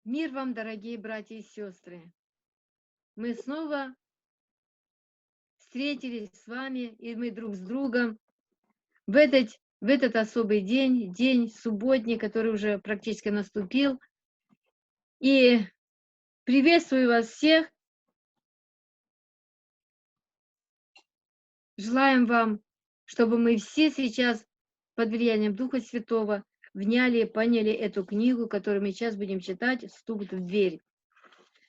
Мир вам, дорогие братья и сестры! Мы снова встретились с вами, и мы друг с другом в этот особый день, день субботний, который уже практически наступил. И приветствую вас всех, желаем вам, чтобы мы все сейчас под влиянием Духа Святого вняли и поняли эту книгу, которую мы сейчас будем читать, «Стук в дверь».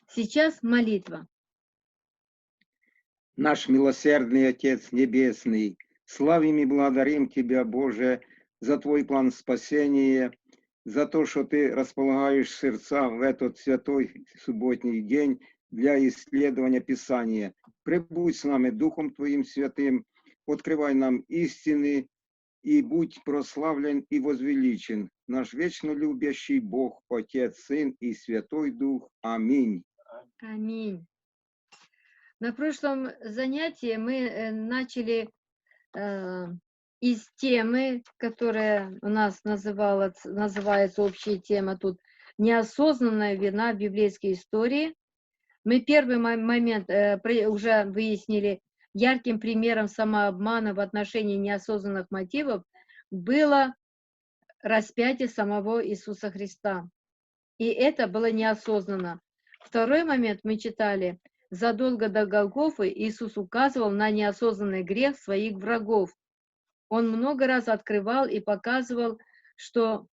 Сейчас молитва. Наш милосердный Отец Небесный, славим и благодарим Тебя, Боже, за Твой план спасения, за то, что Ты располагаешь сердца в этот святой субботний день для исследования Писания. Пребудь с нами Духом Твоим Святым, открывай нам истины и будь прославлен и возвеличен, наш вечно любящий Бог, Отец, Сын и Святой Дух. Аминь. Аминь. На прошлом занятии мы начали из темы, которая у нас называется общая тема тут, неосознанная вина в библейской истории. Мы первый момент уже выяснили, ярким примером самообмана в отношении неосознанных мотивов было распятие самого Иисуса Христа. И это было неосознанно. Второй момент мы читали. Задолго до Голгофы Иисус указывал на неосознанный грех своих врагов. Он много раз открывал и показывал, что...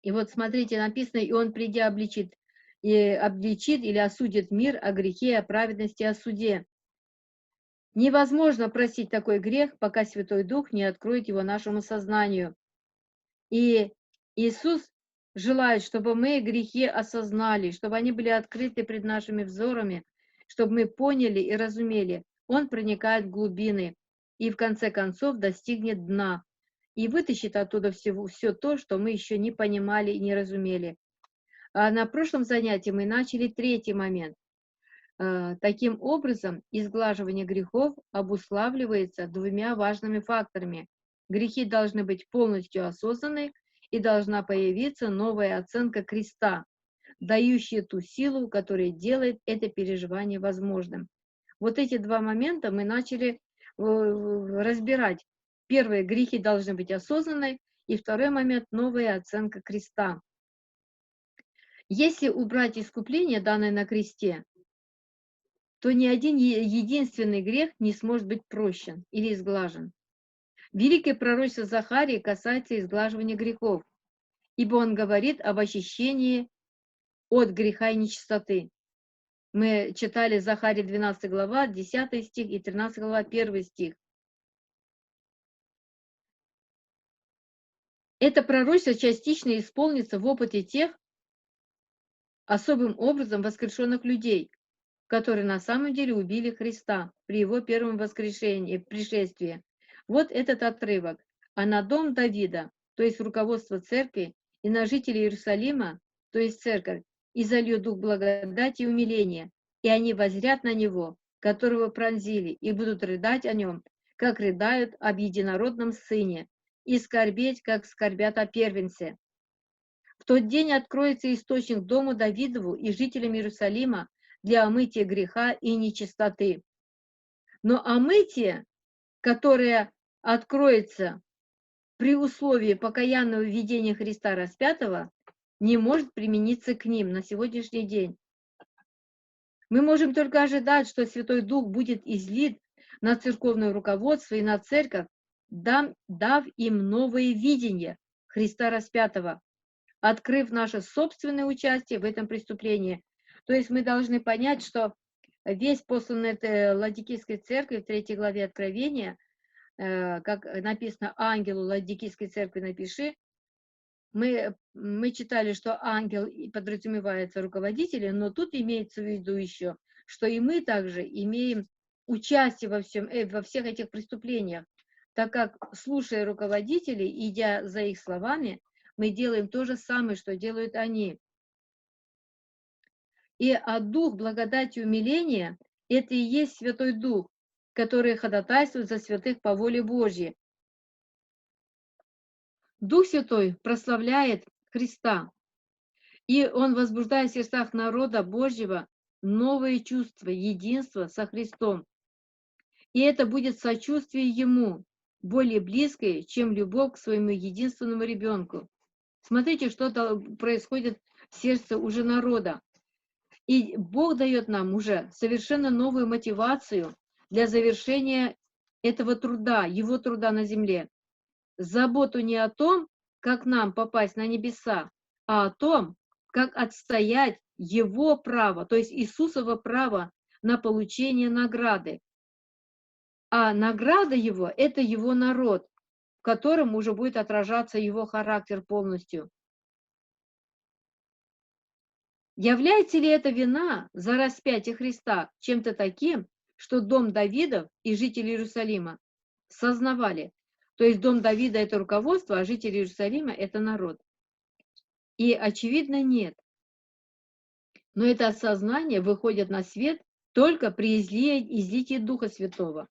И вот смотрите, написано, и он, придя, обличит или осудит мир о грехе и о праведности, о суде. Невозможно простить такой грех, пока Святой Дух не откроет его нашему сознанию. И Иисус желает, чтобы мы грехи осознали, чтобы они были открыты пред нашими взорами, чтобы мы поняли и разумели. Он проникает в глубины и в конце концов достигнет дна и вытащит оттуда все то, что мы еще не понимали и не разумели. А на прошлом занятии мы начали третий момент. Таким образом, изглаживание грехов обуславливается двумя важными факторами. Грехи должны быть полностью осознаны, и должна появиться новая оценка креста, дающая ту силу, которая делает это переживание возможным. Вот эти два момента мы начали разбирать. Первый, грехи должны быть осознаны, и второй момент, новая оценка креста. Если убрать искупление, данное на кресте, то ни один единственный грех не сможет быть прощен или изглажен. Великое пророчество Захарии касается изглаживания грехов, ибо он говорит об очищении от греха и нечистоты. Мы читали Захарии 12 глава, 10 стих и 13 глава, 1 стих. Это пророчество частично исполнится в опыте тех особым образом воскрешенных людей, которые на самом деле убили Христа при его первом пришествии. Вот этот отрывок. А на дом Давида, то есть руководство церкви, и на жителей Иерусалима, то есть церковь, и залью дух благодати и умиления, и они воззрят на него, которого пронзили, и будут рыдать о нем, как рыдают об единородном сыне, и скорбеть, как скорбят о первенце. В тот день откроется источник дому Давидову и жителям Иерусалима для омытия греха и нечистоты. Но омытие, которое откроется при условии покаянного введения Христа распятого, не может примениться к ним на сегодняшний день. Мы можем только ожидать, что Святой Дух будет излит на церковное руководство и на церковь, дав им новое видение Христа распятого, открыв наше собственное участие в этом преступлении. То есть мы должны понять, что весь посланный этой Ладикийской церкви в 3 главе Откровения, как написано, ангелу Ладикийской церкви напиши, мы читали, что ангел подразумевается руководителем, но тут имеется в виду еще, что и мы также имеем участие во всех этих преступлениях, так как, слушая руководителей, идя за их словами, мы делаем то же самое, что делают они. И Дух благодати и умиления – это и есть Святой Дух, который ходатайствует за святых по воле Божьей. Дух Святой прославляет Христа. И он возбуждает в сердцах народа Божьего новые чувства, единства со Христом. И это будет сочувствие Ему, более близкое, чем любовь к своему единственному ребенку. Смотрите, что происходит в сердце уже народа. И Бог дает нам уже совершенно новую мотивацию для завершения этого труда, Его труда на земле. Заботу не о том, как нам попасть на небеса, а о том, как отстоять Его право, то есть Иисусово право на получение награды. А награда Его – это Его народ, в котором уже будет отражаться Его характер полностью. Является ли эта вина за распятие Христа чем-то таким, что дом Давидов и жители Иерусалима сознавали? То есть дом Давида – это руководство, а жители Иерусалима – это народ. И, очевидно, нет. Но это осознание выходит на свет только при излитии Духа Святого.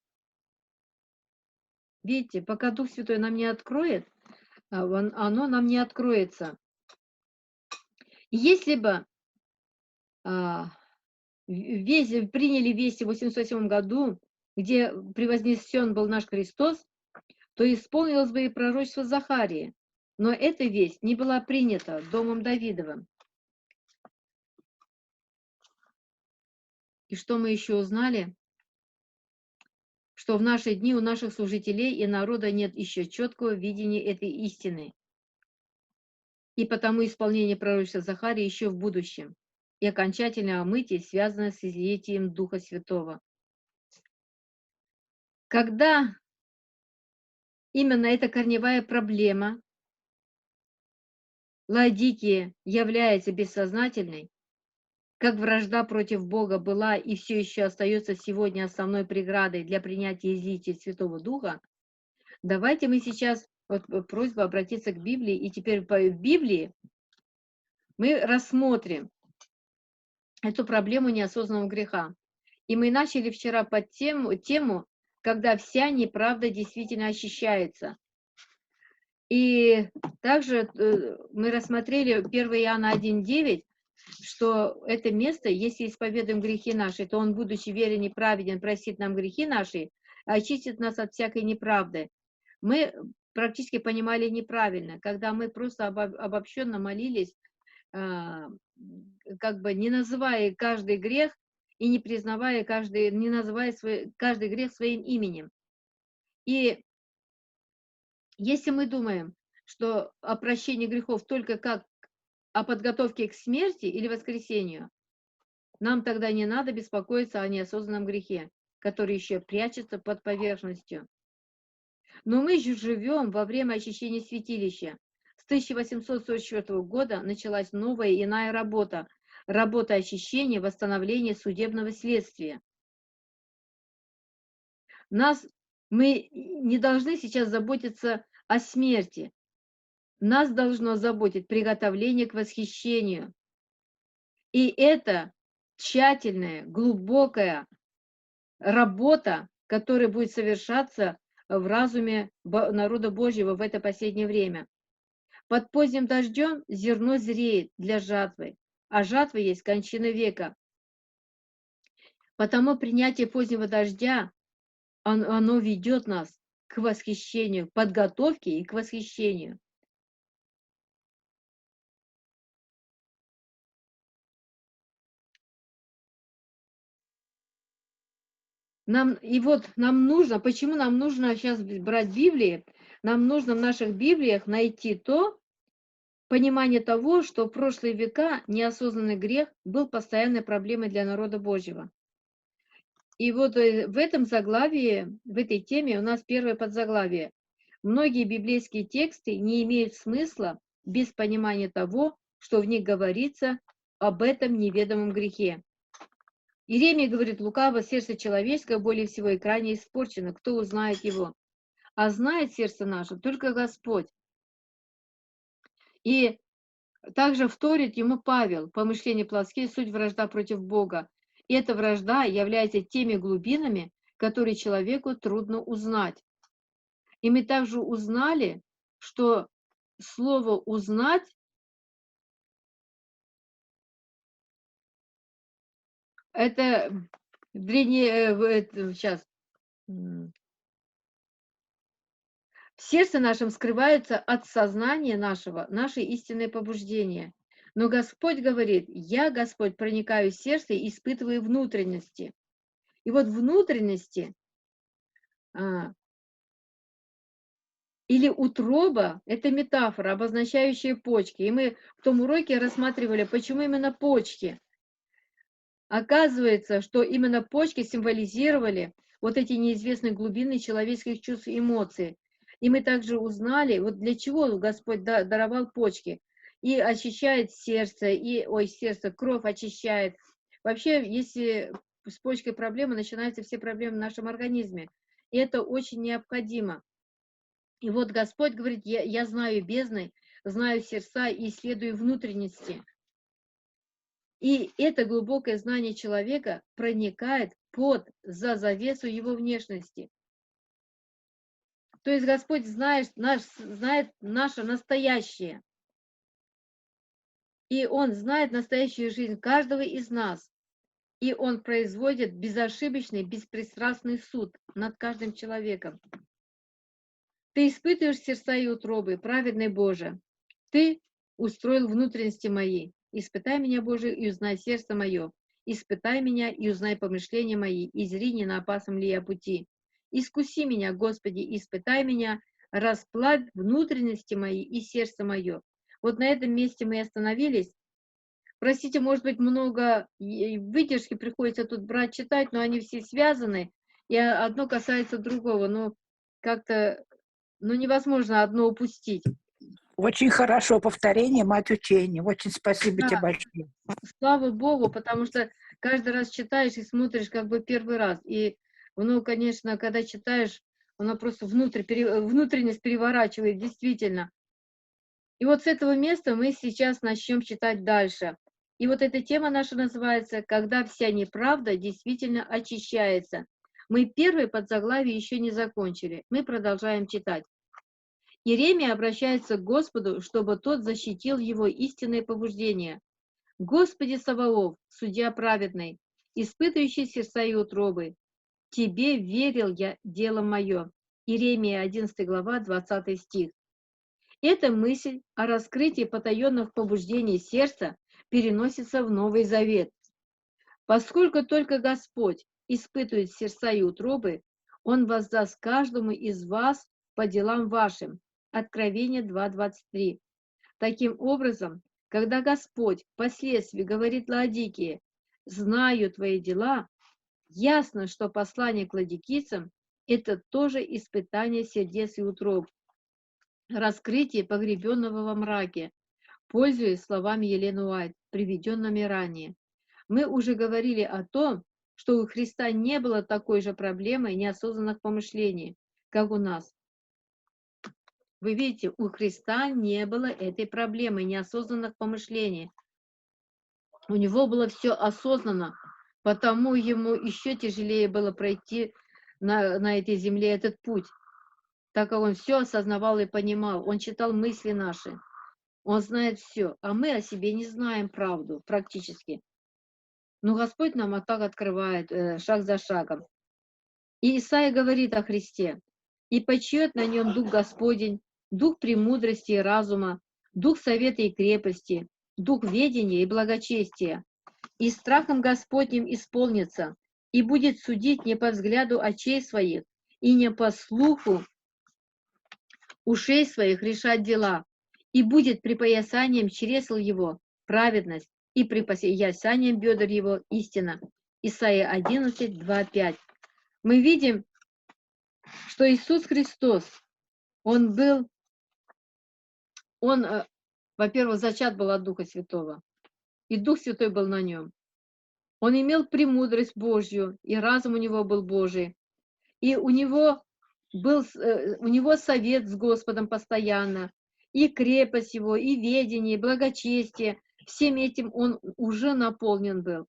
Видите, пока Дух Святой нам не откроет, оно нам не откроется. Если бы приняли весть в 807 году, где превознесен был наш Христос, то исполнилось бы и пророчество Захарии. Но эта весть не была принята домом Давидовым. И что мы еще узнали? Что в наши дни у наших служителей и народа нет еще четкого видения этой истины. И потому исполнение пророчества Захарии еще в будущем. И окончательное омытие связано с излитием Духа Святого. Когда именно эта корневая проблема Ладикии является бессознательной, как вражда против Бога была и все еще остается сегодня основной преградой для принятия излития Святого Духа, давайте мы сейчас, вот просьба обратиться к Библии, и теперь в Библии мы рассмотрим эту проблему неосознанного греха. И мы начали вчера под тему, когда вся неправда действительно ощущается. И также мы рассмотрели 1 Иоанна 1,9, что это место, если исповедуем грехи наши, то Он, будучи верен и праведен, простит нам грехи наши, очистит нас от всякой неправды. Мы практически понимали неправильно, когда мы просто обобщенно молились, как бы не называя каждый грех и не признавая не называя каждый грех своим именем. И если мы думаем, что о прощении грехов только как о подготовке к смерти или воскресению, нам тогда не надо беспокоиться о неосознанном грехе, который еще прячется под поверхностью. Но мы же живем во время очищения святилища. С 1844 года началась новая иная работа. Работа очищения, восстановления судебного следствия. Мы не должны сейчас заботиться о смерти. Нас должно заботить приготовление к восхищению. И это тщательная, глубокая работа, которая будет совершаться в разуме народа Божьего в это последнее время. Под поздним дождем зерно зреет для жатвы, а жатва есть кончина века. Потому принятие позднего дождя, оно ведет нас к восхищению, к подготовке и к восхищению. Почему нам нужно сейчас брать Библии? Нам нужно в наших Библиях найти понимание того, что в прошлые века неосознанный грех был постоянной проблемой для народа Божьего. И вот в этом заглавии, в этой теме у нас первое подзаглавие. Многие библейские тексты не имеют смысла без понимания того, что в них говорится об этом неведомом грехе. Иеремия говорит: лукаво сердце человеческое более всего и крайне испорчено, кто узнает его? А знает сердце наше только Господь. И также вторит ему Павел: помышления плотские, суть вражда против Бога. И эта вражда является теми глубинами, которые человеку трудно узнать. И мы также узнали, что слово «узнать» Это древнее, сейчас. В сердце нашем скрывается от сознания нашего наше истинное побуждение. Но Господь говорит: я, Господь, проникаю в сердце и испытываю внутренности. И вот внутренности или утроба — это метафора, обозначающая почки. И мы в том уроке рассматривали, почему именно почки. Оказывается, что именно почки символизировали вот эти неизвестные глубины человеческих чувств и эмоций. И мы также узнали, вот для чего Господь даровал почки. И очищает сердце, сердце, кровь очищает. Вообще, если с почкой проблемы, начинаются все проблемы в нашем организме. И это очень необходимо. И вот Господь говорит: я знаю бездны, знаю сердца и исследую внутренности. И это глубокое знание человека проникает за завесу его внешности. То есть Господь знает наше настоящее. И Он знает настоящую жизнь каждого из нас. И Он производит безошибочный, беспристрастный суд над каждым человеком. Ты испытываешь сердца и утробы, праведный Боже. Ты устроил внутренности мои. Испытай меня, Боже, и узнай сердце мое. Испытай меня и узнай помышления мои, и зри, не на опасном ли я пути. Искуси меня, Господи, испытай меня, расплавь внутренности мои и сердце мое. Вот на этом месте мы и остановились. Простите, может быть, много выдержки приходится тут брать, читать, но они все связаны, и одно касается другого. Но как-то невозможно одно упустить. Очень хорошо повторение, мать учения. Очень спасибо Да, тебе большое. слава Богу, потому что каждый раз читаешь и смотришь как бы первый раз. И, конечно, когда читаешь, оно просто внутренность переворачивает, действительно. И вот с этого места мы сейчас начнем читать дальше. И вот эта тема наша называется «Когда вся неправда действительно очищается». Мы первый подзаглавие еще не закончили. Мы продолжаем читать. Иеремия обращается к Господу, чтобы тот защитил его истинные побуждения. «Господи Саваоф, судья праведный, испытывающий сердца и утробы, Тебе верил я делом мое». Иеремия 11 глава, 20 стих. Эта мысль о раскрытии потаенных побуждений сердца переносится в Новый Завет. Поскольку только Господь испытывает сердца и утробы, Он воздаст каждому из вас по делам вашим. Откровение 2:23. Таким образом, когда Господь впоследствии говорит Лаодикее: «Знаю твои дела», ясно, что послание к ладикийцам – это тоже испытание сердец и утроб, раскрытие погребенного во мраке, пользуясь словами Елены Уайт, приведенными ранее. Мы уже говорили о том, что у Христа не было такой же проблемы неосознанных помышлений, как у нас. Вы видите, у Христа не было этой проблемы неосознанных помышлений. У него было все осознанно, потому ему еще тяжелее было пройти на этой земле этот путь, так как он все осознавал и понимал. Он читал мысли наши, он знает все, а мы о себе не знаем правду практически. Но Господь нам так открывает шаг за шагом. И Исаия говорит о Христе: «И почиет на нем Дух Господень, Дух премудрости и разума, Дух совета и крепости, Дух ведения и благочестия. И страхом Господним исполнится, и будет судить не по взгляду очей своих, и не по слуху ушей своих решать дела, и будет припоясанием чресл его праведность, и припоясанием бедер его истина». Исайя 11, 2, 5. Мы видим, что Иисус Христос, во-первых, зачат был от Духа Святого, и Дух Святой был на нем. Он имел премудрость Божью, и разум у него был Божий, и у него совет с Господом постоянно, и крепость его, и ведение, и благочестие. Всем этим он уже наполнен был.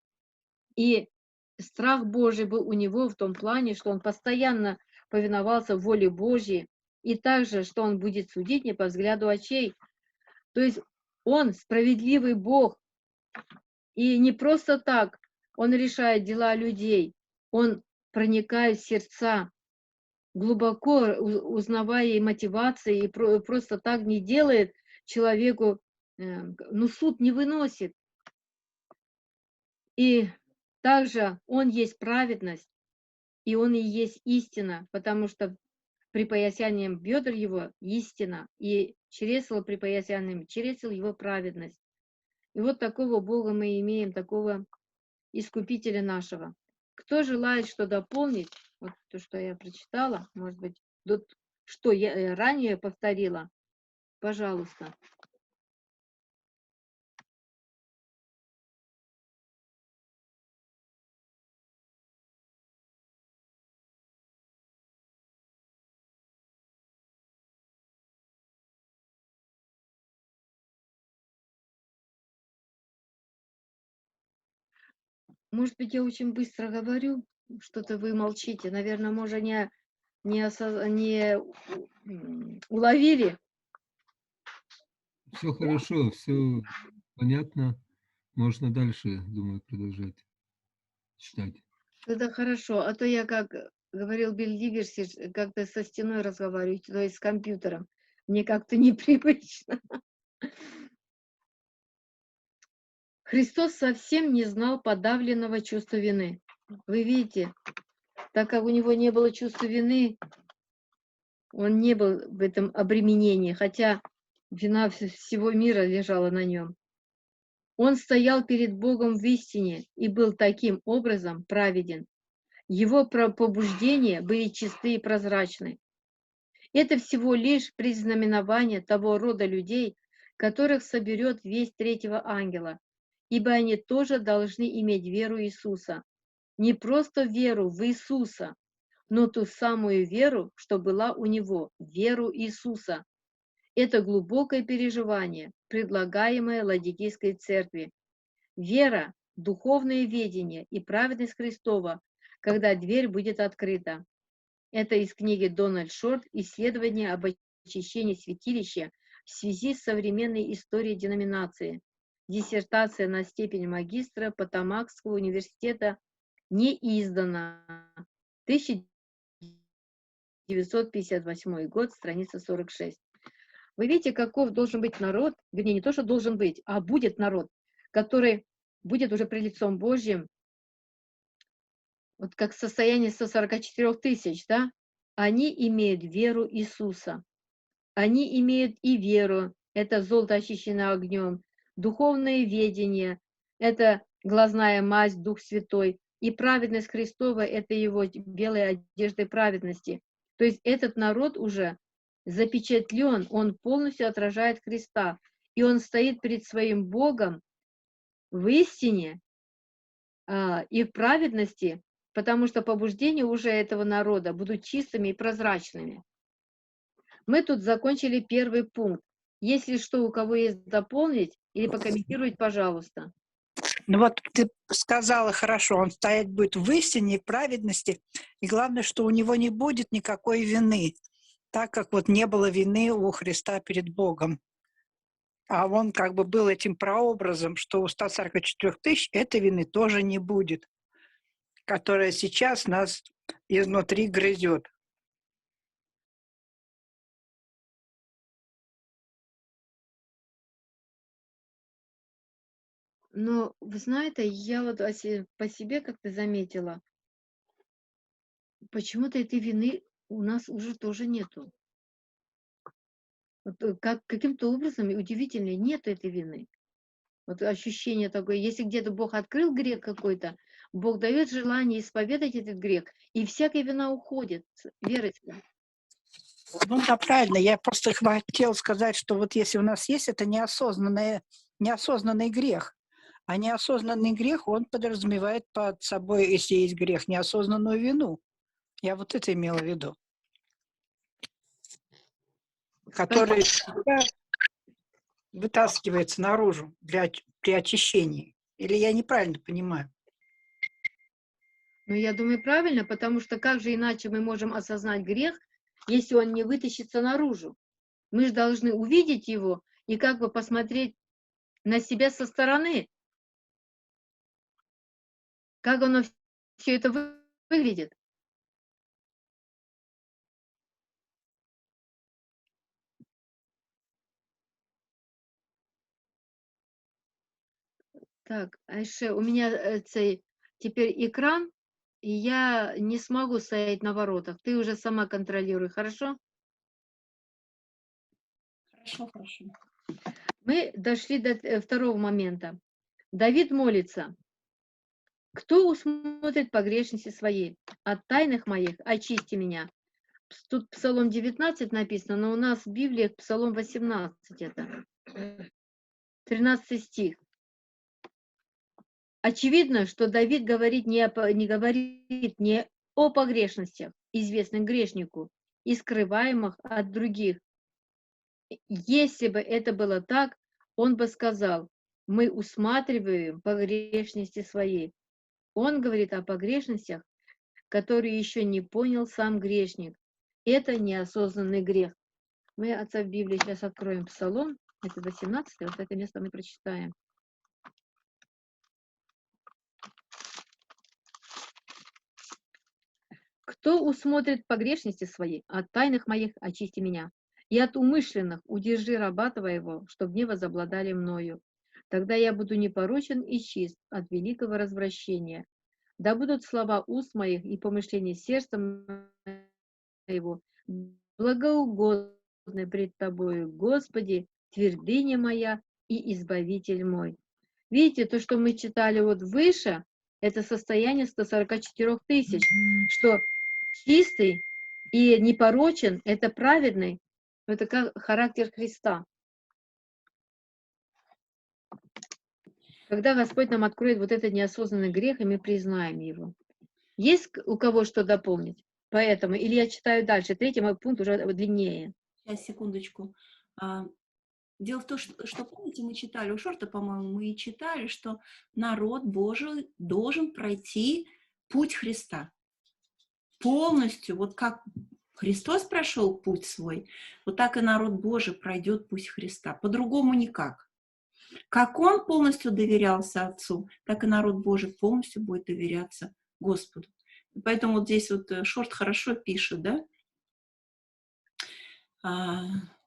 И страх Божий был у него в том плане, что он постоянно повиновался воле Божьей, и также, что он будет судить не по взгляду очей. То есть он справедливый Бог, и не просто так Он решает дела людей, он проникает в сердца, глубоко узнавая и мотивации, и просто так не делает человеку, ну, суд не выносит. И также он есть праведность, и он и есть истина, потому что припоясанием бедер его истина, и чресл припоясанием чресл его праведность. И вот такого Бога мы имеем, такого Искупителя нашего. Кто желает что дополнить, вот то, что я прочитала, может быть, что я ранее повторила, пожалуйста. Может быть, я очень быстро говорю, что-то вы молчите. Наверное, может, не уловили. Все хорошо, все понятно. Можно дальше, думаю, продолжать читать. Это хорошо. А то я, как говорил Билл Диверсиш, как-то со стеной разговариваю, то есть с компьютером. Мне как-то непривычно. Христос совсем не знал подавленного чувства вины. Вы видите, так как у него не было чувства вины, он не был в этом обременении, хотя вина всего мира лежала на нем. Он стоял перед Богом в истине и был таким образом праведен. Его побуждения были чисты и прозрачны. Это всего лишь предзнаменование того рода людей, которых соберет весь третьего ангела, ибо они тоже должны иметь веру Иисуса. Не просто веру в Иисуса, но ту самую веру, что была у него, веру Иисуса. Это глубокое переживание, предлагаемое Ладикийской церкви. Вера, духовное видение и праведность Христова, когда дверь будет открыта. Это из книги Дональд Шорт «Исследование об очищении святилища в связи с современной историей деноминации». Диссертация на степень магистра Потомакского университета, не издана. 1958 год, страница 46. Вы видите, каков должен быть народ, вернее, не то, что должен быть, а будет народ, который будет уже пред лицом Божьим, вот как состояние 144 тысяч, да? Они имеют веру Иисуса. Они имеют и веру, это золото очищено огнем, духовное ведение, это глазная мазь, Дух Святой, и праведность Христова, это его белая одежда праведности. То есть этот народ уже запечатлен, он полностью отражает Христа, и он стоит перед своим Богом в истине и в праведности, потому что побуждения уже этого народа будут чистыми и прозрачными. Мы тут закончили первый пункт. Если что, у кого есть дополнить или покомментировать, пожалуйста. Ну вот ты сказала хорошо, он стоять будет в истине и праведности, и главное, что у него не будет никакой вины, так как вот не было вины у Христа перед Богом. А он как бы был этим прообразом, что у 144 тысяч этой вины тоже не будет, которая сейчас нас изнутри грызет. Но, вы знаете, я вот по себе как-то заметила, почему-то этой вины у нас уже тоже нету. Вот, каким-то образом, и удивительно, нет этой вины. Вот ощущение такое, если где-то Бог открыл грех какой-то, Бог дает желание исповедать этот грех, и всякая вина уходит. Верочка. Ну да, правильно. Я просто хотела сказать, что вот если у нас есть это неосознанный грех, а неосознанный грех, он подразумевает под собой, если есть грех, неосознанную вину. Я вот это имела в виду. Который всегда вытаскивается наружу при очищении. Или я неправильно понимаю? Ну, я думаю, правильно, потому что как же иначе мы можем осознать грех, если он не вытащится наружу? Мы же должны увидеть его и как бы посмотреть на себя со стороны. Как оно все это выглядит? Так, Айше, у меня цей теперь экран, и я не смогу стоять на воротах. Ты уже сама контролируй, хорошо? Хорошо, хорошо. Мы дошли до второго момента. Давид молится. Кто усмотрит погрешности своей? От тайных моих очисти меня. Тут Псалом 19 написано, но у нас в Библии Псалом 18 это. 13 стих. Очевидно, что Давид говорит не о погрешностях, известных грешнику, и скрываемых от других. Если бы это было так, он бы сказал, мы усматриваем погрешности свои. Он говорит о погрешностях, которые еще не понял сам грешник. Это неосознанный грех. Мы отца в Библии сейчас откроем Псалом, это 18, вот это место мы прочитаем. Кто усмотрит погрешности свои? От тайных моих очисти меня. И от умышленных удержи раба твоего, чтоб не возобладали мною. Тогда я буду непорочен и чист от великого развращения. Да будут слова уст моих и помышления сердца моего благоугодны пред тобою, Господи, твердыня моя и избавитель мой. Видите, то, что мы читали вот выше, это состояние 144 тысяч, что чистый и непорочен, это праведный, это как характер Христа. Когда Господь нам откроет вот этот неосознанный грех, и мы признаем его. Есть у кого что дополнить? Поэтому, или я читаю дальше, третий мой пункт уже длиннее. Сейчас, секундочку. Дело в том, что помните, мы читали, у Шорта, по-моему, мы и читали, что народ Божий должен пройти путь Христа. Полностью, вот как Христос прошел путь свой, вот так и народ Божий пройдет путь Христа. По-другому никак. Как Он полностью доверялся Отцу, так и народ Божий полностью будет доверяться Господу. Поэтому вот здесь вот Шорт хорошо пишет, да?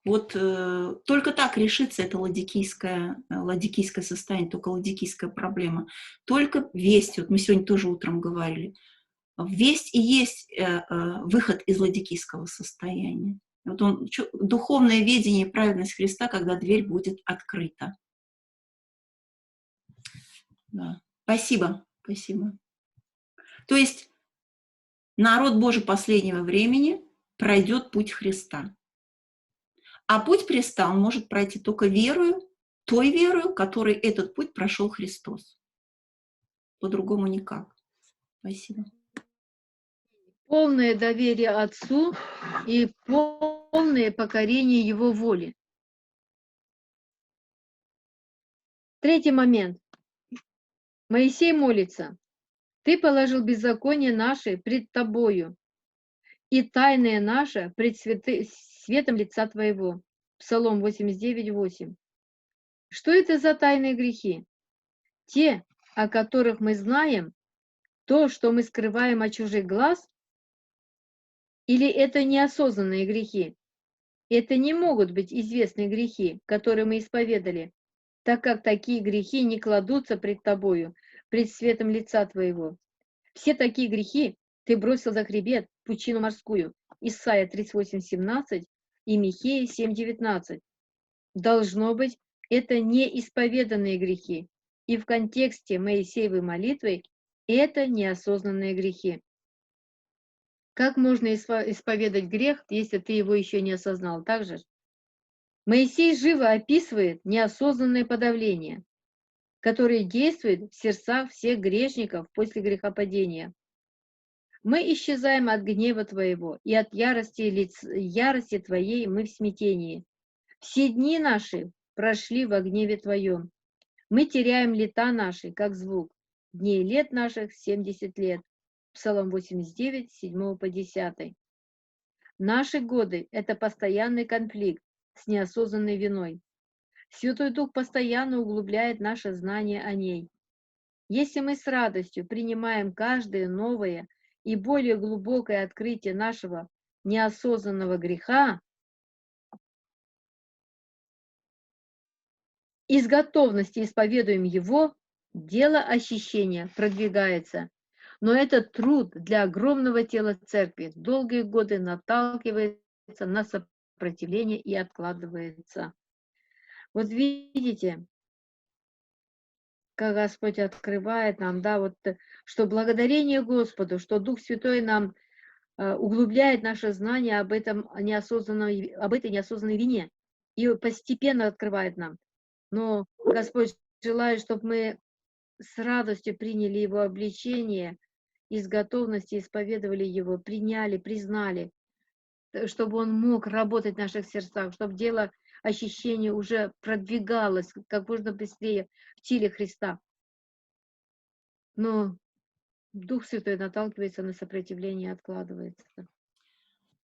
Вот только так решится это ладикийское состояние, только ладикийская проблема. Только весть, вот мы сегодня тоже утром говорили, весть и есть выход из ладикийского состояния. Вот духовное видение и праведность Христа, когда дверь будет открыта. Да. Спасибо, спасибо. То есть народ Божий последнего времени пройдет путь Христа. А путь Христа он может пройти только верою, той верою, которой этот путь прошел Христос. По-другому никак. Спасибо. Полное доверие Отцу и полное покорение Его воли. Третий момент. Моисей молится. Ты положил беззаконие наше пред тобою, и тайное наше пред светом лица твоего. Псалом 89:8. Что это за тайные грехи? Те, о которых мы знаем, то, что мы скрываем от чужих глаз, или это неосознанные грехи? Это не могут быть известные грехи, которые мы исповедали, так как такие грехи не кладутся пред тобою, пред светом лица твоего. Все такие грехи ты бросил за хребет, в пучину морскую. Исайя 38:17 и Михея 7:19. Должно быть, это неисповеданные грехи, и в контексте Моисеевой молитвы это неосознанные грехи. Как можно исповедать грех, если ты его еще не осознал? Так же? Моисей живо описывает неосознанное подавление, которое действует в сердцах всех грешников после грехопадения. Мы исчезаем от гнева Твоего, и от ярости Твоей мы в смятении. Все дни наши прошли во гневе Твоем. Мы теряем лета наши, как звук. Дней лет наших 70 лет. Псалом 89, 7 по 10. Наши годы – это постоянный конфликт с неосознанной виной. Святой Дух постоянно углубляет наше знание о ней. Если мы с радостью принимаем каждое новое и более глубокое открытие нашего неосознанного греха и с готовностью исповедуем его, дело очищения продвигается. Но этот труд для огромного тела церкви долгие годы наталкивается на сопротивление и откладывается. Вот видите, как Господь открывает нам, да, вот, что благодарение Господу, что Дух Святой нам углубляет наше знание об этой неосознанной вине и постепенно открывает нам. Но Господь желает, чтобы мы с радостью приняли Его обличение и с готовностью исповедовали Его, приняли, признали, чтобы Он мог работать в наших сердцах, чтобы дело очищения уже продвигалось как можно быстрее в теле Христа. Но Дух Святой наталкивается на сопротивление и откладывается.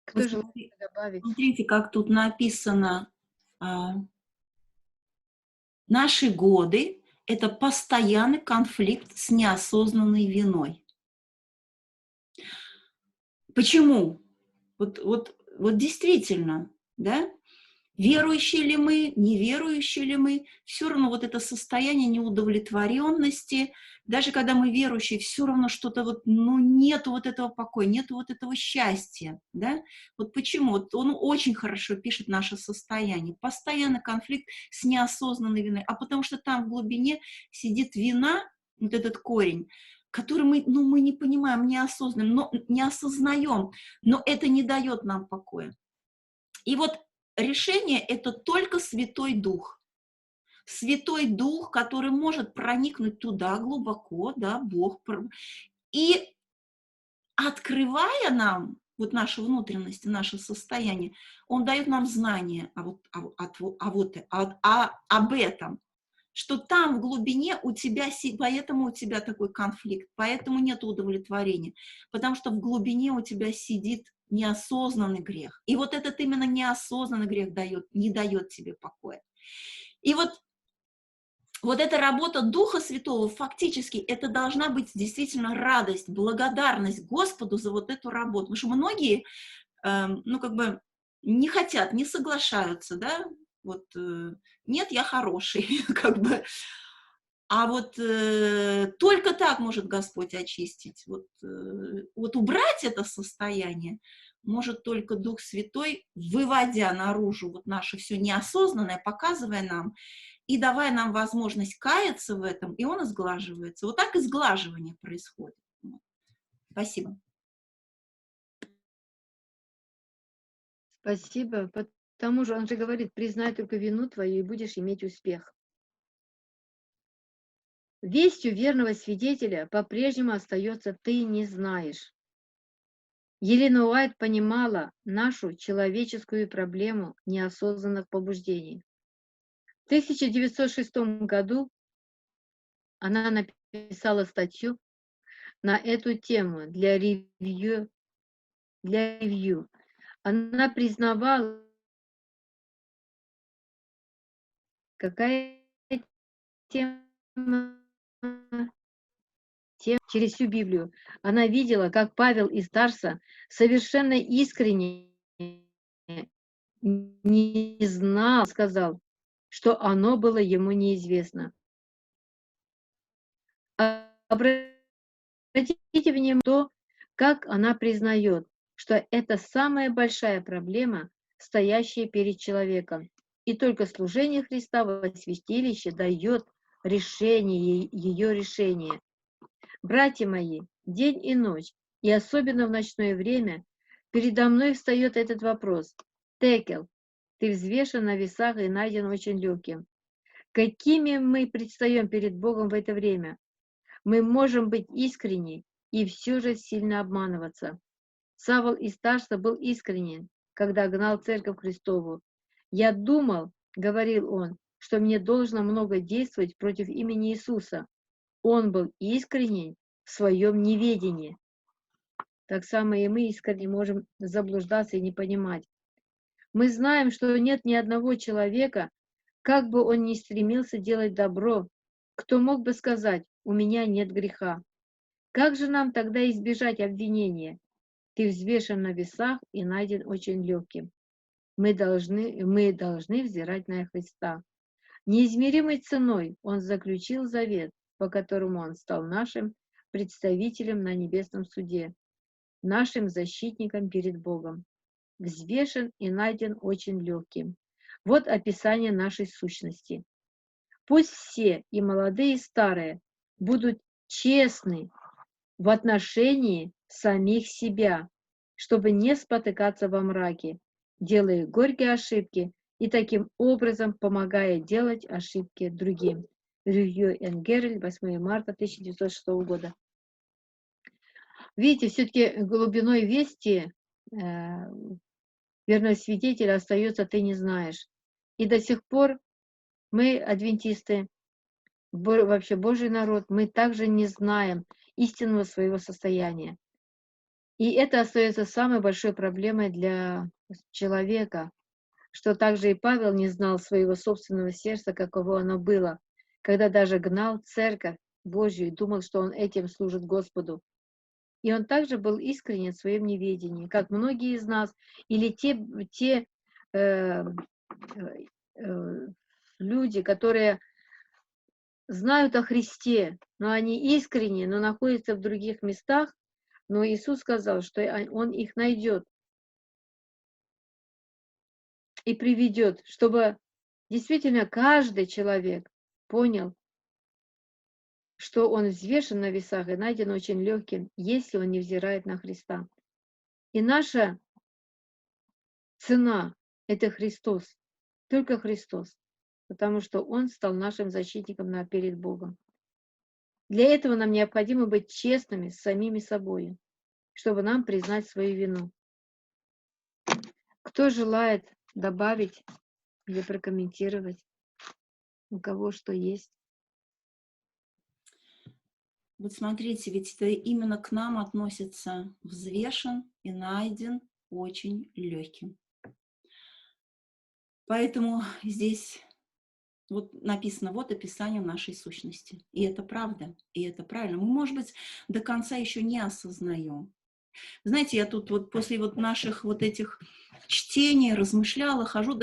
Кто Вы желает добавить? смотрите, как тут написано, наши годы – это постоянный конфликт с неосознанной виной. Почему? Вот действительно, да? Верующие ли мы, неверующие ли мы, все равно вот это состояние неудовлетворенности, даже когда мы верующие, все равно что-то вот, ну, нету вот этого покоя, нету вот этого счастья, да? Вот почему? Вот он очень хорошо пишет наше состояние. Постоянный конфликт с неосознанной виной, а потому что там в глубине сидит вина, вот этот корень, который мы не понимаем, не осознаем, но это не дает нам покоя. И вот решение – это только Святой Дух. Святой Дух, который может проникнуть туда глубоко, да, Бог. И открывая нам вот наши внутренности, наше состояние, Он дает нам знание об этом, что там в глубине у тебя, поэтому у тебя такой конфликт, поэтому нет удовлетворения, потому что в глубине у тебя сидит неосознанный грех. И вот этот именно неосознанный грех не дает тебе покоя. И вот эта работа Духа Святого, фактически, это должна быть действительно радость, благодарность Господу за вот эту работу. Потому что многие, не хотят, не соглашаются, да, вот, нет, я хороший, как бы. А вот только так может Господь очистить. Вот убрать это состояние может только Дух Святой, выводя наружу вот наше все неосознанное, показывая нам и давая нам возможность каяться в этом, и он изглаживается. Вот так изглаживание происходит. Спасибо. Спасибо. Потому что он же говорит, признай только вину твою, и будешь иметь успех. Вестью верного свидетеля по-прежнему остается «ты не знаешь». Елена Уайт понимала нашу человеческую проблему неосознанных побуждений. В 1906 году она написала статью на эту тему для ревью. Она признавала, какая тема через всю Библию. Она видела, как Павел из Тарса совершенно искренне не знал, сказал, что оно было ему неизвестно. Обратите внимание на то, как она признает, что это самая большая проблема, стоящая перед человеком. И только служение Христа во святилище дает ее решение. Братья мои, день и ночь, и особенно в ночное время, передо мной встает этот вопрос. Текел, ты взвешен на весах и найден очень легким. Какими мы предстаем перед Богом в это время? Мы можем быть искренни и все же сильно обманываться. Савл из Тарса был искренен, когда гнал церковь Христову. «Я думал, — говорил он, — что мне должно много действовать против имени Иисуса». Он был искренен в своем неведении. Так само и мы искренне можем заблуждаться и не понимать. Мы знаем, что нет ни одного человека, как бы он ни стремился делать добро, кто мог бы сказать: у меня нет греха. Как же нам тогда избежать обвинения? Ты взвешен на весах и найден очень легким. Мы должны взирать на Христа. Неизмеримой ценой Он заключил завет, по которому Он стал нашим представителем на небесном суде, нашим защитником перед Богом. Взвешен и найден очень легким. Вот описание нашей сущности. Пусть все, и молодые, и старые, будут честны в отношении самих себя, чтобы не спотыкаться во мраке, делая горькие ошибки и таким образом помогая делать ошибки другим. Рюю Энгерль, 8 марта 1906 года. Видите, все-таки глубиной вести верного свидетеля остается «ты не знаешь». И до сих пор мы, адвентисты, вообще Божий народ, мы также не знаем истинного своего состояния. И это остается самой большой проблемой для человека, что также и Павел не знал своего собственного сердца, каково оно было, когда даже гнал церковь Божью и думал, что он этим служит Господу. И он также был искренен в своем неведении, как многие из нас, или те люди, которые знают о Христе, но они искренне, но находятся в других местах, но Иисус сказал, что Он их найдет и приведет, чтобы действительно каждый человек понял, что он взвешен на весах и найден очень легким, если он не взирает на Христа. И наша цена – это Христос, только Христос, потому что Он стал нашим защитником перед Богом. Для этого нам необходимо быть честными с самими собой, чтобы нам признать свою вину. Кто желает добавить или прокомментировать, у кого что есть? Вот смотрите, ведь это именно к нам относится взвешен и найден очень легким. Поэтому здесь вот написано, вот описание нашей сущности. И это правда, и это правильно. Мы, может быть, до конца еще не осознаем. Знаете, я тут вот после вот наших вот этих чтений размышляла, хожу,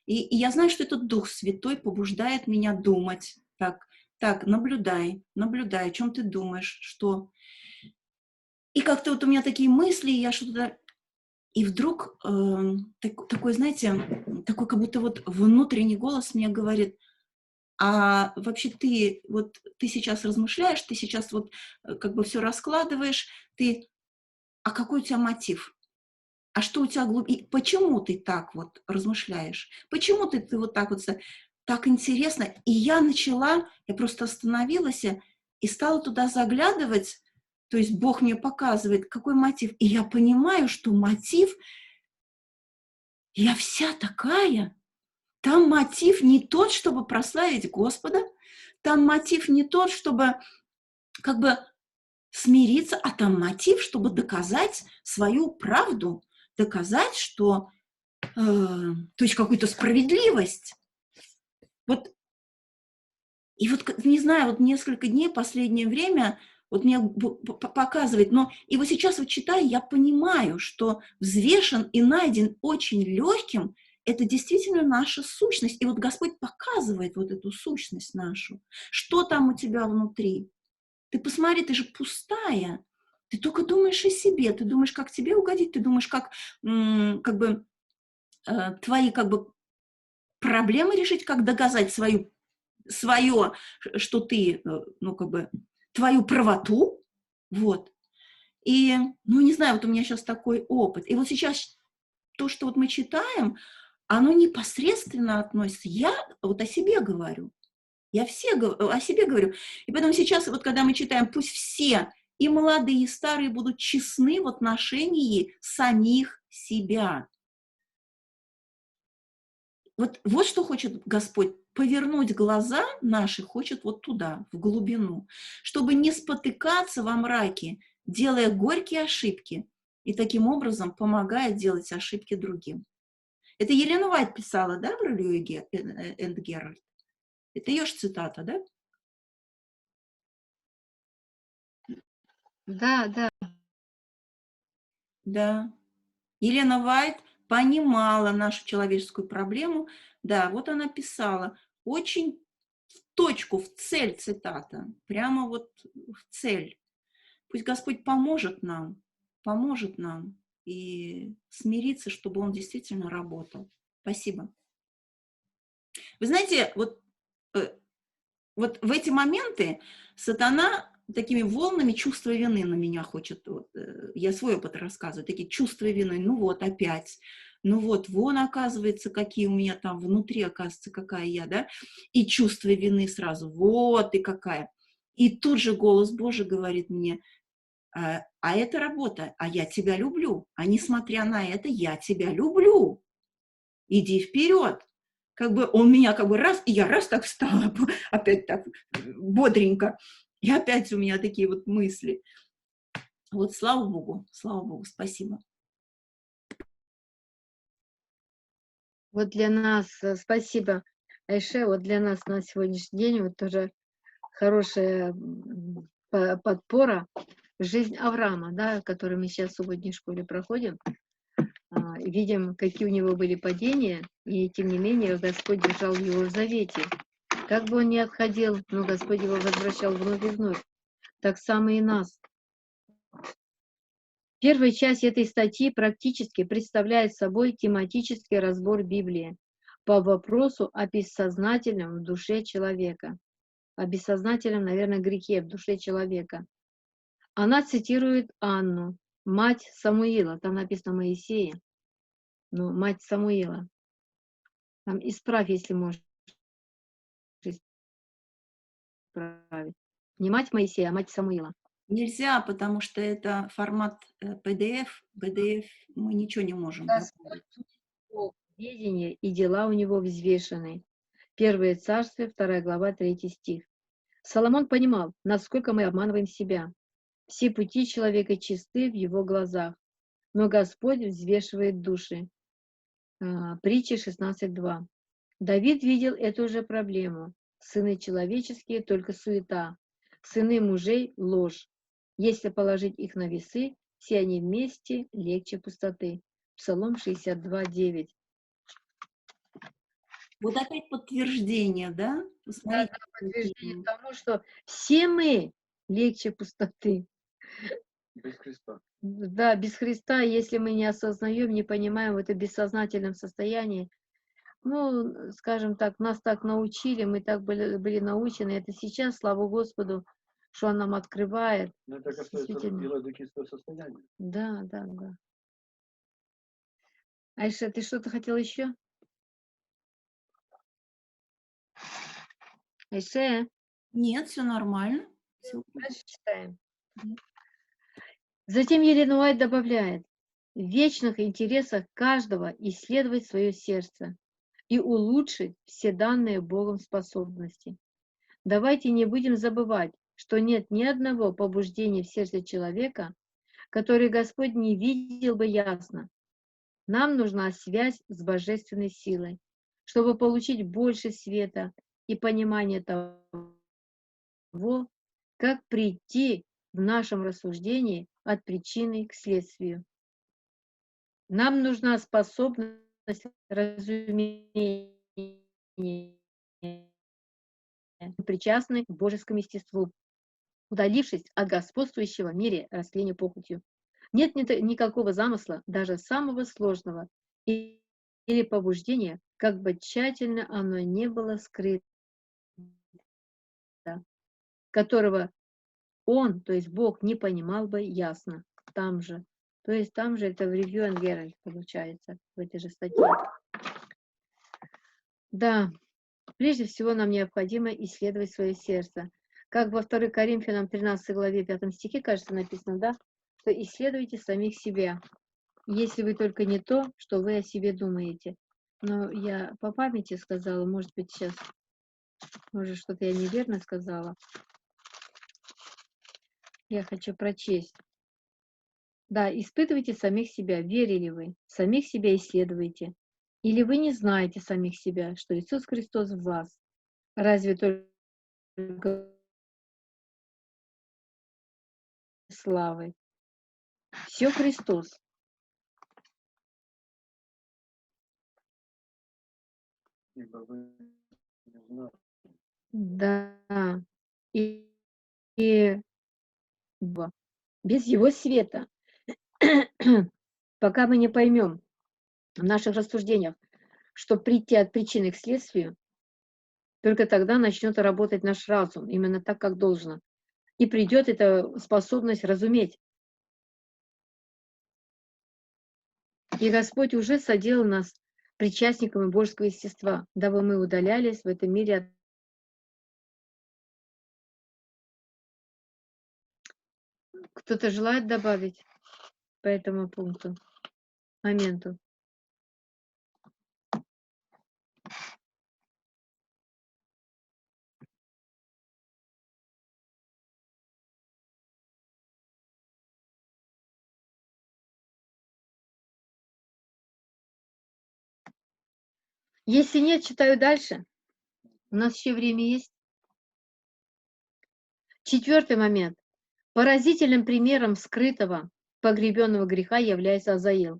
и я знаю, что этот Дух Святой побуждает меня думать. Так, наблюдай, о чем ты думаешь, что... И как-то вот у меня такие мысли, я что-то... И вдруг такой, знаете, такой как будто вот внутренний голос мне говорит, а вообще ты сейчас размышляешь, ты сейчас вот как бы все раскладываешь, а какой у тебя мотив? А что у тебя и почему ты так вот размышляешь? Почему ты вот так вот, так интересно? И я просто остановилась и стала туда заглядывать, то есть Бог мне показывает, какой мотив. И я понимаю, что мотив, я вся такая. Там мотив не тот, чтобы прославить Господа, там мотив не тот, чтобы как бы смириться, а там мотив, чтобы доказать свою правду, доказать, что, то есть какую-то справедливость. Вот, и вот, не знаю, вот несколько дней, последнее время, вот мне показывает, но и вот сейчас вот читаю, я понимаю, что взвешен и найден очень легким, это действительно наша сущность. И вот Господь показывает вот эту сущность нашу. Что там у тебя внутри? Ты посмотри, ты же пустая. Ты только думаешь о себе, ты думаешь, как тебе угодить, ты думаешь, как бы твои как бы проблемы решить, как доказать свое, что ты, ну как бы твою правоту, вот. И, ну не знаю, вот у меня сейчас такой опыт. И вот сейчас то, что вот мы читаем, оно непосредственно относится. Я вот о себе говорю. Я о себе говорю. И поэтому сейчас, вот когда мы читаем, пусть все, и молодые, и старые, будут честны в отношении самих себя. Вот что хочет Господь. Повернуть глаза наши хочет вот туда, в глубину, чтобы не спотыкаться во мраке, делая горькие ошибки, и таким образом помогая делать ошибки другим. Это Елена Уайт писала, да, про Льюи энд Геральт? Это ее же цитата, да? Да, да. Да. Елена Вайт понимала нашу человеческую проблему. Да, вот она писала очень в точку, в цель цитата. Прямо вот в цель. Пусть Господь поможет нам и смириться, чтобы Он действительно работал. Спасибо. Вы знаете, вот в эти моменты сатана такими волнами чувства вины на меня хочет, я свой опыт рассказываю, такие чувства вины, ну вот опять, ну вот, вон оказывается, какие у меня там внутри, оказывается, какая я, да, и чувство вины сразу, вот и какая. И тут же голос Божий говорит мне, а это работа, а я тебя люблю, а несмотря на это, я тебя люблю, иди вперед. Как бы он меня как бы раз, и я раз так встала, опять так бодренько, и опять у меня такие вот мысли. Вот слава Богу, спасибо. Вот для нас, спасибо, Айше, вот для нас на сегодняшний день вот тоже хорошая подпора жизнь Авраама, да, который мы сейчас в субботней школе проходим. Видим, какие у него были падения, и тем не менее Господь держал его в завете. Как бы он ни отходил, но Господь его возвращал вновь и вновь. Так само и нас. Первая часть этой статьи практически представляет собой тематический разбор Библии по вопросу о бессознательном в душе человека. О бессознательном, наверное, грехе в душе человека. Она цитирует Анну, мать Самуила. Там написано Моисея, но мать Самуила. Там исправь, если можешь исправить. Не мать Моисея, а мать Самуила. Нельзя, потому что это формат PDF. PDF мы ничего не можем Господь добавить. Бог, ведение и дела у него взвешены. Первое Царствие, 2 глава, 3 стих. Соломон понимал, насколько мы обманываем себя. Все пути человека чисты в его глазах, но Господь взвешивает души. Притча 16.2. Давид видел эту же проблему. Сыны человеческие — только суета, сыны мужей — ложь. Если положить их на весы, все они вместе легче пустоты. Псалом 62.9. Вот опять подтверждение, да? Да, Посмотрите. подтверждение тому, что все мы легче пустоты. Без Христа. Да, без Христа, если мы не осознаем, не понимаем в этом бессознательном состоянии, ну, скажем так, нас так научили, мы так были научены. Это сейчас, слава Господу, что Он нам открывает. Но это касается Действительно. биологического состояния. Да, да, да. Айша, ты что-то хотел еще? Айше, Нет, все нормально. Всё. дальше читаем. Затем Елена Уайт добавляет: в вечных интересах каждого исследовать свое сердце и улучшить все данные Богом способности. Давайте не будем забывать, что нет ни одного побуждения в сердце человека, который Господь не видел бы ясно. Нам нужна связь с божественной силой, чтобы получить больше света и понимания того, как прийти в нашем рассуждении от причины к следствию. Нам нужна способность разумения, причастны к божескому естеству, удалившись от господствующего в мире растления похотью. Нет никакого замысла, даже самого сложного, или побуждения, как бы тщательно оно не было скрыто, которого он, то есть Бог, не понимал бы ясно. Там же. То есть там же это в Review and Herald получается, в этой же статье. Да, прежде всего нам необходимо исследовать свое сердце. Как во 2 Коринфянам 13 главе 5 стихе, кажется, написано, да, что исследуйте самих себя, если вы только не то, что вы о себе думаете. Но я по памяти сказала, может быть, сейчас, может, что-то я неверно сказала. Я хочу прочесть. Да, испытывайте самих себя, верили вы, самих себя исследуйте. Или вы не знаете самих себя, что Иисус Христос в вас? Разве только славы. Все Христос. Да. И без Его света, пока мы не поймем в наших рассуждениях, что прийти от причины к следствию, только тогда начнет работать наш разум, именно так, как должно. И придет эта способность разуметь. И Господь уже соделал нас причастниками Божьего естества, дабы мы удалялись в этом мире от... Кто-то желает добавить по этому пункту, моменту? Если нет, читаю дальше. У нас еще время есть. 4 момент. Поразительным примером скрытого, погребенного греха является Азаил.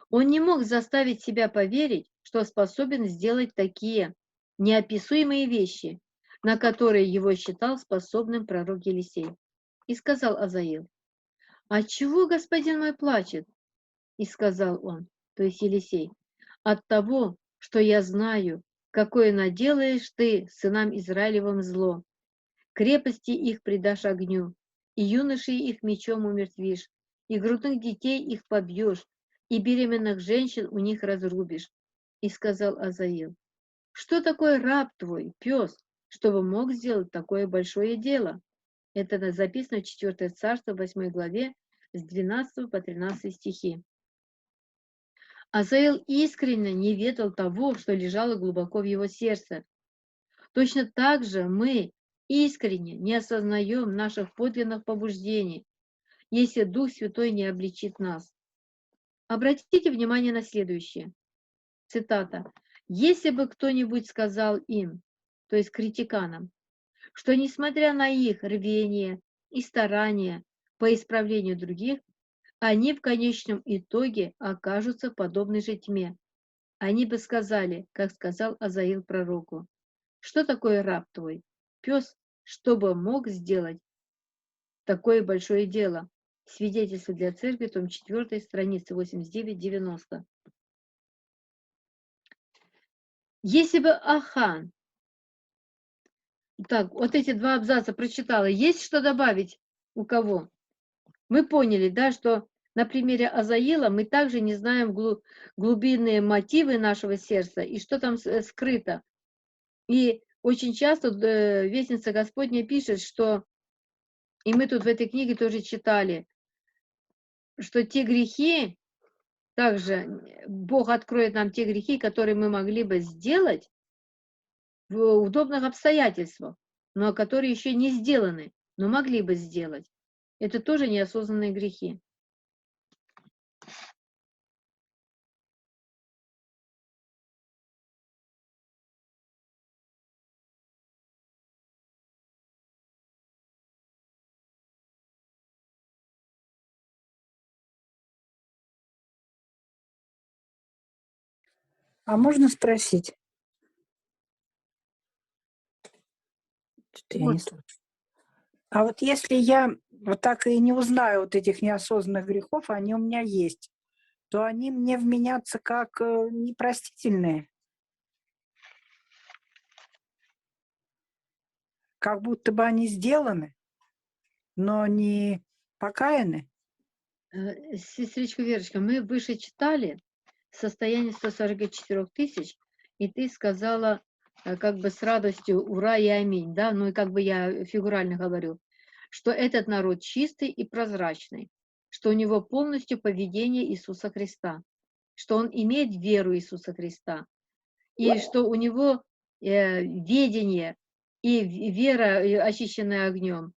Он не мог заставить себя поверить, что способен сделать такие неописуемые вещи, на которые его считал способным пророк Елисей. И сказал Азаил: «Отчего господин мой плачет?» И сказал он, то есть Елисей: «От того, что я знаю, какое наделаешь ты сынам Израилевым зло. Крепости их предашь огню, и юношей их мечом умертвишь, и грудных детей их побьешь, и беременных женщин у них разрубишь». И сказал Азаил: «Что такое раб твой, пес, чтобы мог сделать такое большое дело?» Это записано в 4 Царство, 8 главе, с 12 по 13 стихи. Азаил искренне не ведал того, что лежало глубоко в его сердце. Точно так же мы искренне не осознаем наших подлинных побуждений, если Дух Святой не обличит нас. Обратите внимание на следующее. Цитата. «Если бы кто-нибудь сказал им, то есть критиканам, что несмотря на их рвение и старания по исправлению других, они в конечном итоге окажутся подобны же тьме, они бы сказали, как сказал Азаил пророку: что такое раб твой, пес, чтобы мог сделать такое большое дело?» Свидетельство для церкви, том 4, страница 89-90. Если бы Ахан... Так, вот эти 2 абзаца прочитала. Есть что добавить у кого? Мы поняли, да, что на примере Азаила мы также не знаем глубинные мотивы нашего сердца и что там скрыто. И очень часто Вестница Господня пишет, что, и мы тут в этой книге тоже читали, что те грехи, также Бог откроет нам те грехи, которые мы могли бы сделать в удобных обстоятельствах, но которые еще не сделаны, но могли бы сделать. Это тоже неосознанные грехи. А можно спросить? Что-то я не Вот. слышу. А вот если я вот так и не узнаю вот этих неосознанных грехов, они у меня есть, то они мне вменятся как непростительные, как будто бы они сделаны, но не покаяны. Сестричка Верочка, мы выше читали состояние 144 тысяч, и ты сказала как бы с радостью «Ура» и «Аминь», да, ну и как бы я фигурально говорю, что этот народ чистый и прозрачный, что у него полностью поведение Иисуса Христа, что он имеет веру Иисуса Христа, и что у него ведение и вера, очищенная огнем,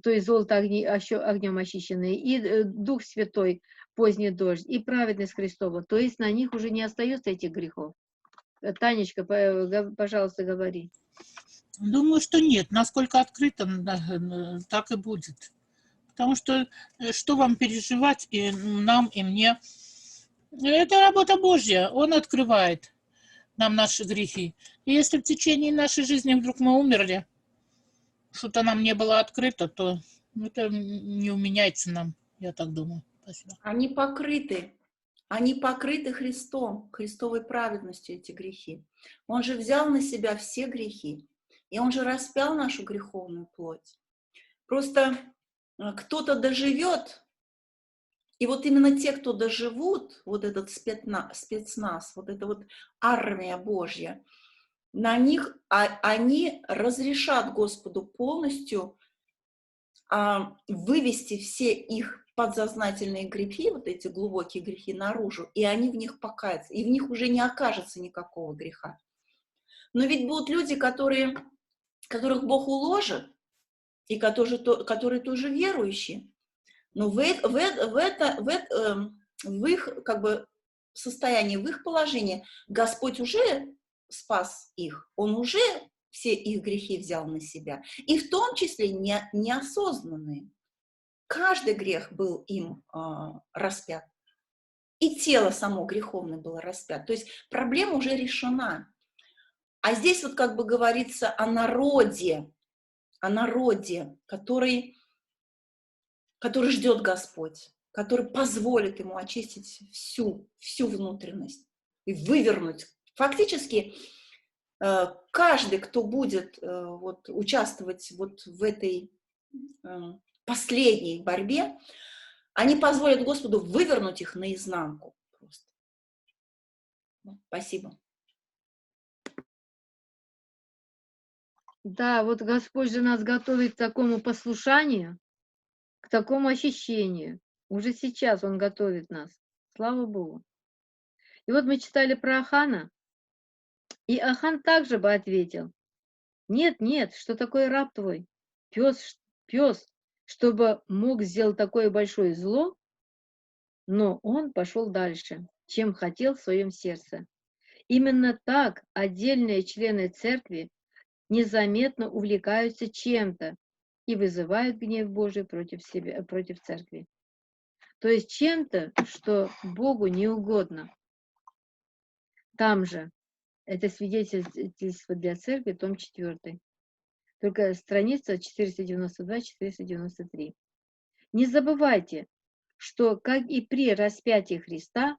то есть золото огнем очищенное, и Дух Святой, поздний дождь, и праведность Христова, то есть на них уже не остается этих грехов. Танечка, пожалуйста, говори. Думаю, что нет. Насколько открыто, так и будет. Потому что что вам переживать и нам, и мне? Это работа Божья. Он открывает нам наши грехи. И если в течение нашей жизни вдруг мы умерли, что-то нам не было открыто, то это не уменяется нам, я так думаю. Спасибо. Они покрыты Христом, Христовой праведностью, эти грехи. Он же взял на себя все грехи, и Он же распял нашу греховную плоть. Просто кто-то доживет, и вот именно те, кто доживут, вот этот спецназ, вот эта вот армия Божья, на них они разрешат Господу полностью вывести все их подсознательные грехи, вот эти глубокие грехи наружу, и они в них покаются, и в них уже не окажется никакого греха. Но ведь будут люди, которых Бог уложит, и которые тоже верующие, но в их как бы состоянии, в их положении Господь уже спас их, Он уже все их грехи взял на себя, и в том числе неосознанные. Каждый грех был им распят, и тело само греховное было распят. То есть проблема уже решена. А здесь вот как бы говорится о народе, который ждет Господь, который позволит ему очистить всю внутренность и вывернуть. Фактически каждый, кто будет вот, участвовать вот в этой последней борьбе, они позволят Господу вывернуть их наизнанку. Просто. Спасибо. Да, вот Господь же нас готовит к такому послушанию, к такому ощущению. Уже сейчас Он готовит нас. Слава Богу. И вот мы читали про Ахана, и Ахан также бы ответил: нет, нет, что такое раб твой? Пес, чтобы мог сделать такое большое зло, но он пошел дальше, чем хотел в своем сердце. Именно так отдельные члены церкви незаметно увлекаются чем-то и вызывают гнев Божий против себя, против церкви. То есть чем-то, что Богу не угодно. Там же, это свидетельство для церкви, том 4. Только страница 492-493. Не забывайте, что, как и при распятии Христа,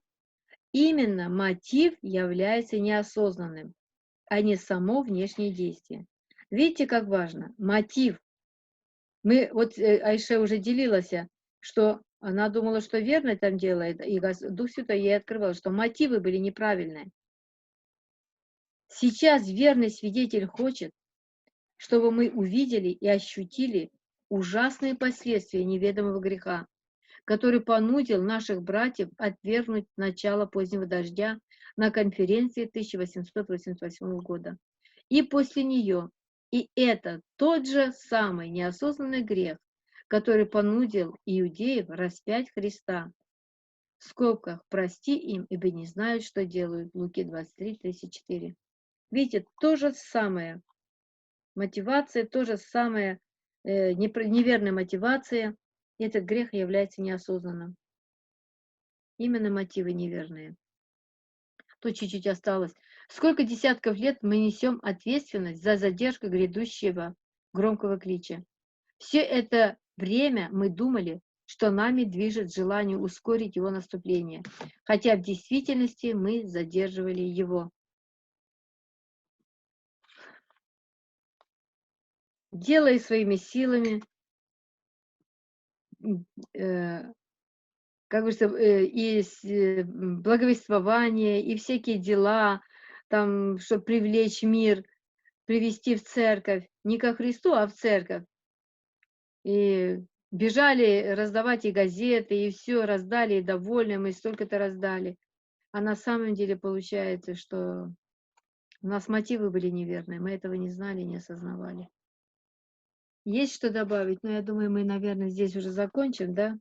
именно мотив является неосознанным, а не само внешнее действие. Видите, как важно? Мотив. Мы, вот Айше уже делилась, что она думала, что верно там делает, и Дух Святой ей открывал, что мотивы были неправильные. Сейчас верный свидетель хочет, чтобы мы увидели и ощутили ужасные последствия неведомого греха, который понудил наших братьев отвергнуть начало позднего дождя на конференции 1888 года. И после нее. И это тот же самый неосознанный грех, который понудил иудеев распять Христа. В скобках: прости им, ибо не знают, что делают. Луки 23:34. Видите, то же самое. Мотивация, то же самое, неверная мотивация. Этот грех является неосознанным. Именно мотивы неверные. Тут чуть-чуть осталось. Сколько десятков лет мы несем ответственность за задержку грядущего громкого клича. Все это время мы думали, что нами движет желание ускорить его наступление, хотя в действительности мы задерживали его. Делая своими силами, как говорится, и благовествование, и всякие дела, там, чтобы привлечь мир, привести в церковь, не ко Христу, а в церковь. И бежали раздавать и газеты, и все раздали, и довольны, мы столько-то раздали. А на самом деле получается, что у нас мотивы были неверные, мы этого не знали, не осознавали. Есть что добавить? Но я думаю, мы, наверное, здесь уже закончим, да?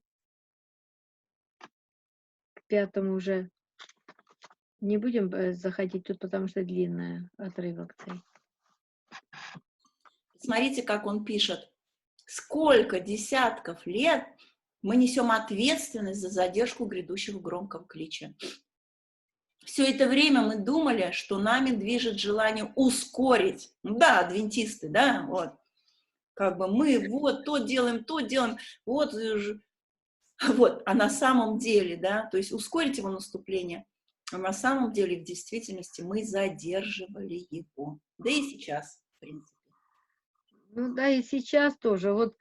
К 5 уже не будем заходить тут, потому что длинная отрывок. Смотрите, как он пишет. сколько десятков лет мы несем ответственность за задержку грядущего громкого клича. Все это время мы думали, что нами движет желание ускорить. Да, адвентисты, да, вот. Как бы мы вот то делаем, вот, вот. А на самом деле, да, то есть ускорить его наступление, а на самом деле, в действительности, мы задерживали его. Да и сейчас, в принципе. Ну да, и сейчас тоже. Вот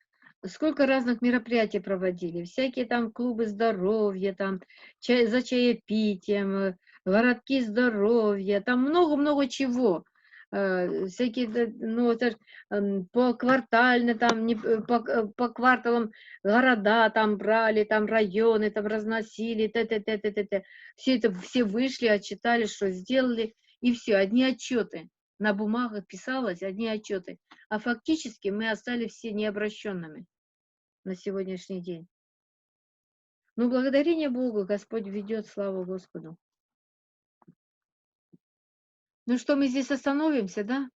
сколько разных мероприятий проводили. Всякие там клубы здоровья, там за чаепитием, городки здоровья, там много-много чего. Всякие, ну, это ж, поквартально, там, по кварталам города там брали, там районы там разносили, т. Все это, все вышли, отчитали, что сделали, и все, одни отчеты. На бумагах писалось, одни отчеты. А фактически мы остались все необращенными на сегодняшний день. Но благодарение Богу Господь ведет, слава Господу. Ну что, мы здесь остановимся, да?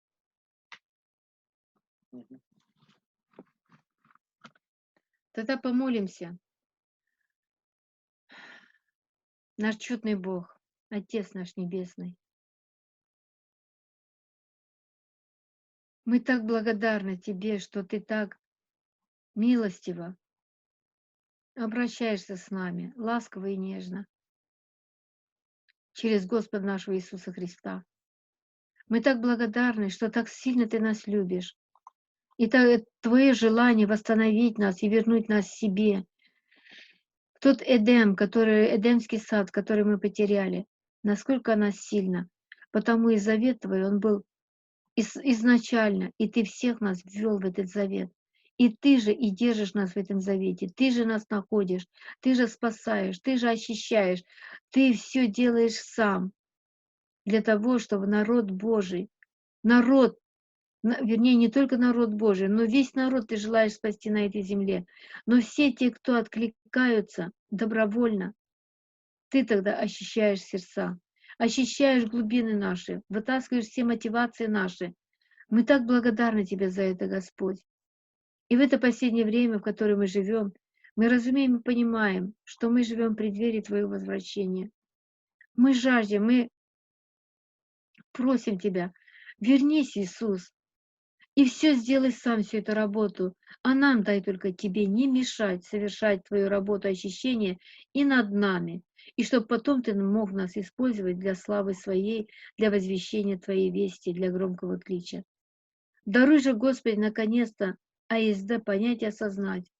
Тогда помолимся. Наш чудный Бог, Отец наш Небесный. Мы так благодарны Тебе, что Ты так милостиво обращаешься с нами, ласково и нежно, через Господа нашего Иисуса Христа. Мы так благодарны, что так сильно Ты нас любишь. И Твое желание восстановить нас и вернуть нас к себе. Тот Эдемский сад, который мы потеряли, насколько нас сильно. Потому и завет Твой, он был изначально, и Ты всех нас ввел в этот завет. И Ты же и держишь нас в этом завете, Ты же нас находишь, Ты же спасаешь, Ты же очищаешь, Ты все делаешь сам для того, чтобы народ Божий, вернее, не только народ Божий, но весь народ Ты желаешь спасти на этой земле. Но все те, кто откликаются добровольно, Ты тогда очищаешь сердца, очищаешь глубины наши, вытаскиваешь все мотивации наши. Мы так благодарны Тебе за это, Господь. И в это последнее время, в которое мы живем, мы разумеем и понимаем, что мы живем в преддверии Твоего возвращения. Мы жаждем, мы просим Тебя, вернись, Иисус, и все сделай сам, всю эту работу, а нам дай только Тебе не мешать совершать Твою работу очищения и над нами, и чтобы потом Ты мог нас использовать для славы Своей, для возвещения Твоей вести, для громкого клича. Даруй же, Господи, наконец-то АСД понять и осознать,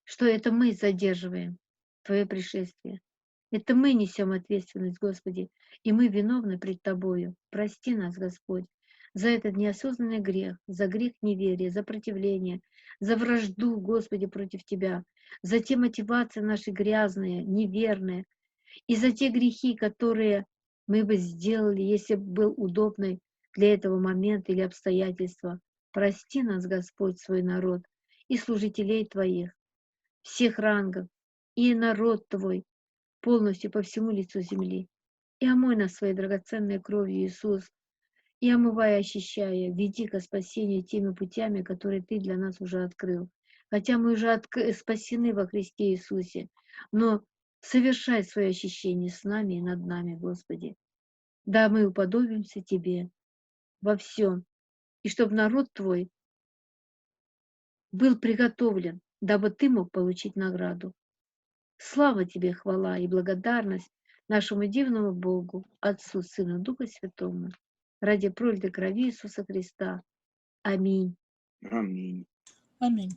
что это мы задерживаем Твое пришествие. Это мы несем ответственность, Господи, и мы виновны пред Тобою. Прости нас, Господь, за этот неосознанный грех, за грех неверия, за противление, за вражду, Господи, против Тебя, за те мотивации наши грязные, неверные, и за те грехи, которые мы бы сделали, если бы был удобный для этого момент или обстоятельства. Прости нас, Господь, свой народ и служителей Твоих, всех рангов, и народ Твой полностью по всему лицу земли. И омой нас своей драгоценной кровью, Иисус, и омывая, очищая, веди ко спасению теми путями, которые Ты для нас уже открыл. Хотя мы уже спасены во Христе Иисусе, но совершай свое очищение с нами и над нами, Господи. Да, мы уподобимся Тебе во всем, и чтобы народ Твой был приготовлен, дабы Ты мог получить награду. Слава Тебе, хвала и благодарность нашему дивному Богу, Отцу, Сыну, Духу Святому, ради пролитой крови Иисуса Христа. Аминь. Аминь. Аминь.